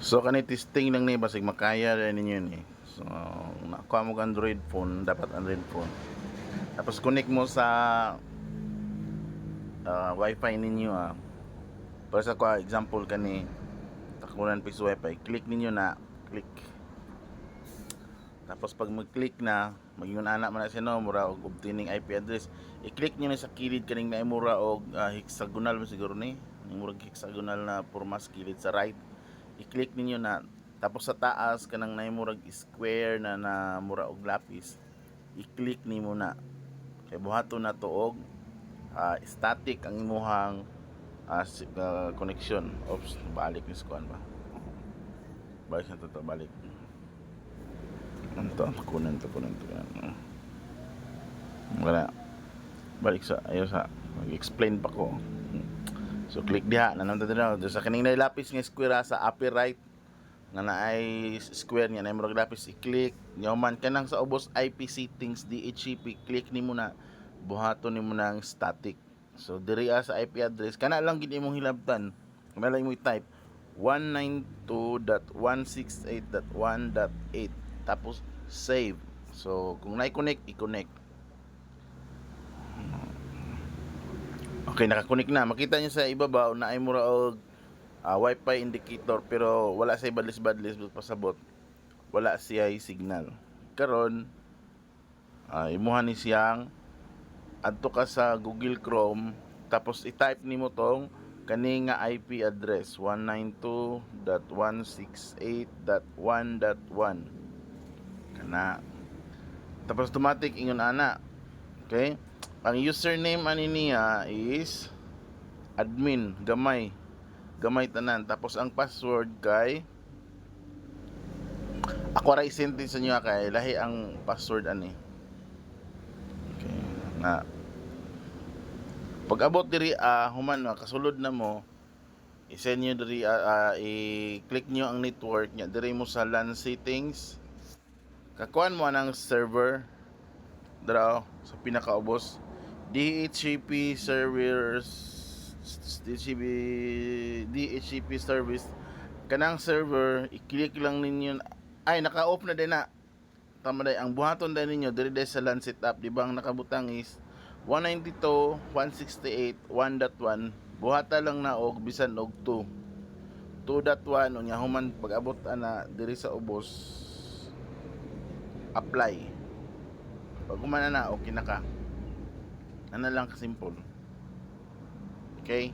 So kani testing lang ni basig makaya rin ninyo ni. So nakuha mo Android phone, dapat Android phone. Tapos connect mo sa wifi ninyo para sa kwa example kani takunan piso wifi, click ninyo na click. Tapos pag mag-click na, magingon ana man na siya no, mura og obtaining IP address. I-click niyo na sa kilid kaning naay mura og hexagonal mo siguro ni. Murag hexagonal na formas kilid sa right. I-click ninyo na, tapos sa taas kanang naay murag square na mura og lapis. I-click nimo na. Kay buhaton na to og static ang imuhang connection. Oops, balik ni skuan ba. Balik na to balik. Kunan to. Wala. Balik sa ayo sa mag-explain pa ko. So click diha na nandito na sa kaning lapis nga square sa upper right nga naay square niya na murag lapis i-click nyo man kanang sa ubos IP settings DHCP click nimo na buhaton nimo nang static. So diri sa IP address kana lang gid imong hilabtan. Kana lang mo i-type 192.168.1.8 tapos save. So kung na-connect i-connect. Okay, naka-connect na. Makita niyo sa ibaba na ay mura og wifi indicator pero wala siya badlis-badlis pasabot. Wala siya signal. Karon imuha ni siyang adto ka sa Google Chrome tapos i-type nimo tong kani nga IP address 192.168.1.1 kana. Tapos automatic ingon ana. Okay? Ang username ani niya is admin, gamay tanan. Tapos ang password kay ako ra isenti sa inyo kay lahi ang password ani. Okay. Na pag abot diri human kasulod na mo i-send nyo diri i-click nyo ang network nya diri mo sa LAN settings. Kakuan mo ang server dira sa pinakaubos DHCP service kanang server i-click lang ninyo ay naka-off na din na tama day ang buhaton din ninyo diri sa LAN setup di ba ang nakabutang is 192.168.1.1 buhata lang na og bisan og 2.1 unya human pag-abot ana diri sa ubos apply pag humana na okay na ka ana lang ka simple. Okay.